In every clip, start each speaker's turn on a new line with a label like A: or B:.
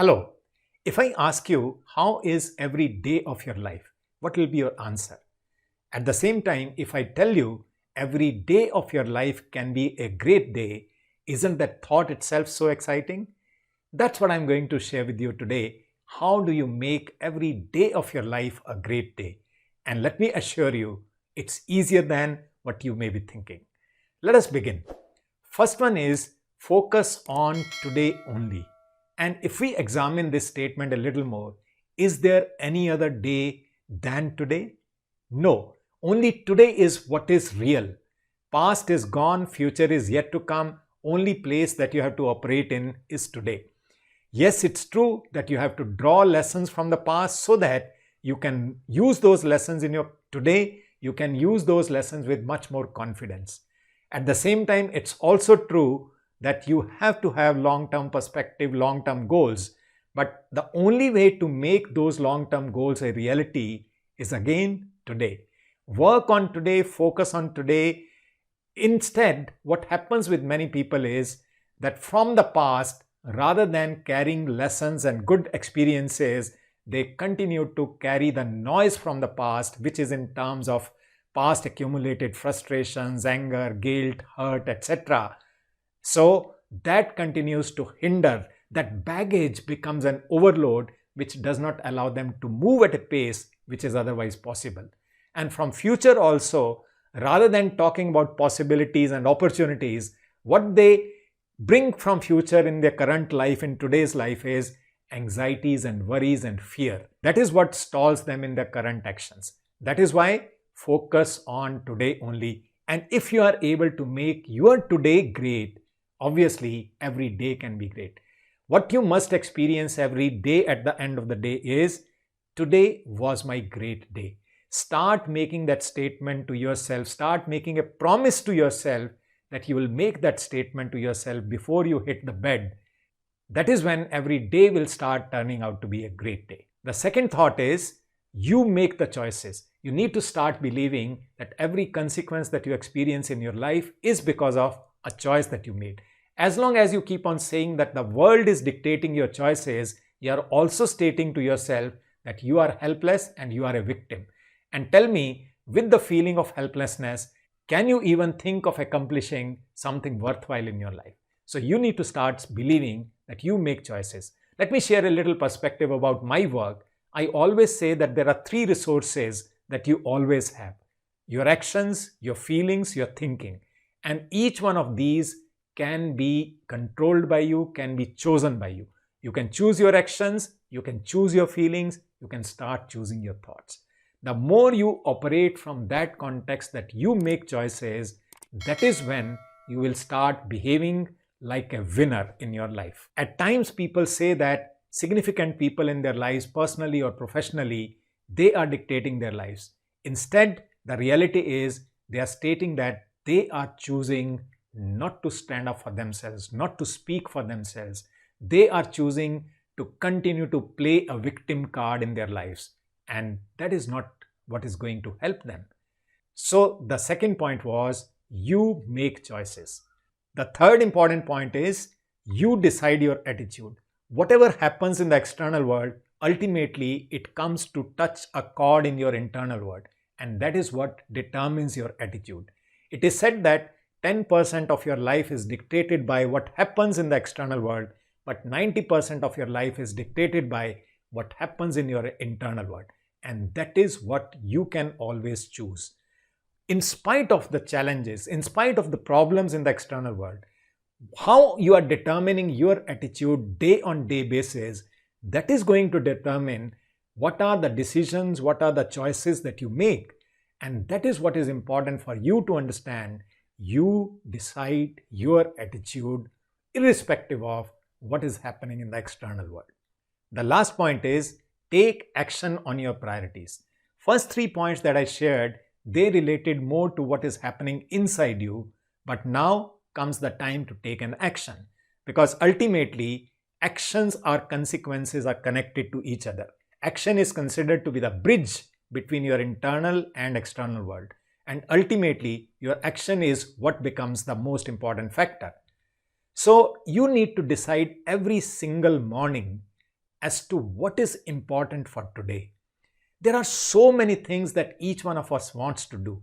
A: Hello. If I ask you, how is every day of your life? What will be your answer? At the same time, if I tell you every day of your life can be a great day, isn't that thought itself so exciting? That's what I'm going to share with you today. How do you make every day of your life a great day? And let me assure you, it's easier than what you may be thinking. Let us begin. First one is focus on today only. And if we examine this statement a little more, is there any other day than today? No, only today is what is real. Past is gone, future is yet to come. Only place that you have to operate in is today. Yes, it's true that you have to draw lessons from the past so that you can use those lessons in your today. You can use those lessons with much more confidence. At the same time, it's also true that you have to have long-term perspective, long-term goals. But the only way to make those long-term goals a reality is again today. Work on today, focus on today. Instead, what happens with many people is that from the past, rather than carrying lessons and good experiences, they continue to carry the noise from the past, which is in terms of past accumulated frustrations, anger, guilt, hurt, etc. So that continues to hinder. That baggage becomes an overload which does not allow them to move at a pace which is otherwise possible. And from future also, rather than talking about possibilities and opportunities, what they bring from future in their current life, in today's life, is anxieties and worries and fear. That is what stalls them in their current actions. That is why focus on today only. And if you are able to make your today great, obviously every day can be great. What you must experience every day at the end of the day is, today was my great day. Start making that statement to yourself. Start making a promise to yourself that you will make that statement to yourself before you hit the bed. That is when every day will start turning out to be a great day. The second thought is, you make the choices. You need to start believing that every consequence that you experience in your life is because of a choice that you made. As long as you keep on saying that the world is dictating your choices, you are also stating to yourself that you are helpless and you are a victim. And tell me, with the feeling of helplessness, can you even think of accomplishing something worthwhile in your life? So you need to start believing that you make choices. Let me share a little perspective about my work. I always say that there are three resources that you always have: your actions, your feelings, your thinking. And each one of these can be controlled by you, can be chosen by you. You can choose your actions, you can choose your feelings, you can start choosing your thoughts. The more you operate from that context, that you make choices, that is when you will start behaving like a winner in your life. At times people say that significant people in their lives, personally or professionally, they are dictating their lives. Instead, the reality is they are stating that they are choosing not to stand up for themselves, not to speak for themselves. They are choosing to continue to play a victim card in their lives. And that is not what is going to help them. So the second point was, you make choices. The third important point is, you decide your attitude. Whatever happens in the external world, ultimately it comes to touch a chord in your internal world. And that is what determines your attitude. It is said that 10% of your life is dictated by what happens in the external world, but 90% of your life is dictated by what happens in your internal world. And that is what you can always choose. In spite of the challenges, in spite of the problems in the external world, how you are determining your attitude day on day basis, that is going to determine what are the decisions, what are the choices that you make. And that is what is important for you to understand. You decide your attitude irrespective of what is happening in the external world. The last point is, take action on your priorities. First three points that I shared, they related more to what is happening inside you, but now comes the time to take an action, because ultimately actions or consequences are connected to each other. Action is considered to be the bridge between your internal and external world. And ultimately, your action is what becomes the most important factor. So you need to decide every single morning as to what is important for today. There are so many things that each one of us wants to do.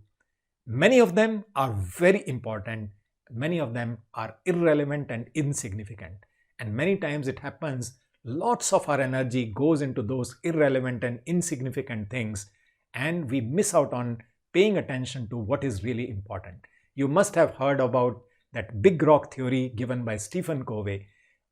A: Many of them are very important. Many of them are irrelevant and insignificant. And many times it happens, lots of our energy goes into those irrelevant and insignificant things, and we miss out on paying attention to what is really important. You must have heard about that big rock theory given by Stephen Covey.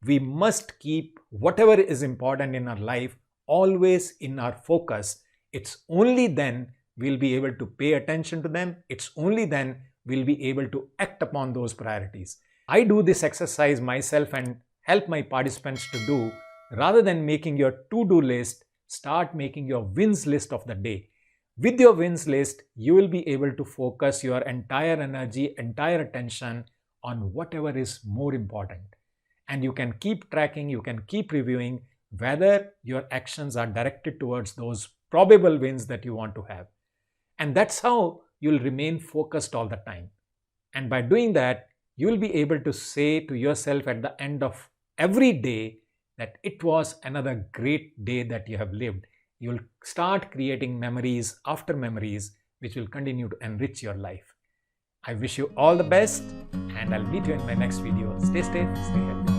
A: We must keep whatever is important in our life always in our focus. It's only then we'll be able to pay attention to them. It's only then we'll be able to act upon those priorities. I do this exercise myself and help my participants to do. Rather than making your to-do list, start making your wins list of the day. With your wins list, you will be able to focus your entire energy, entire attention on whatever is more important. And you can keep tracking, you can keep reviewing whether your actions are directed towards those probable wins that you want to have. And that's how you'll remain focused all the time. And by doing that, you'll be able to say to yourself at the end of every day that it was another great day that you have lived. You'll start creating memories after memories, which will continue to enrich your life. I wish you all the best, and I'll meet you in my next video. Stay safe, stay healthy.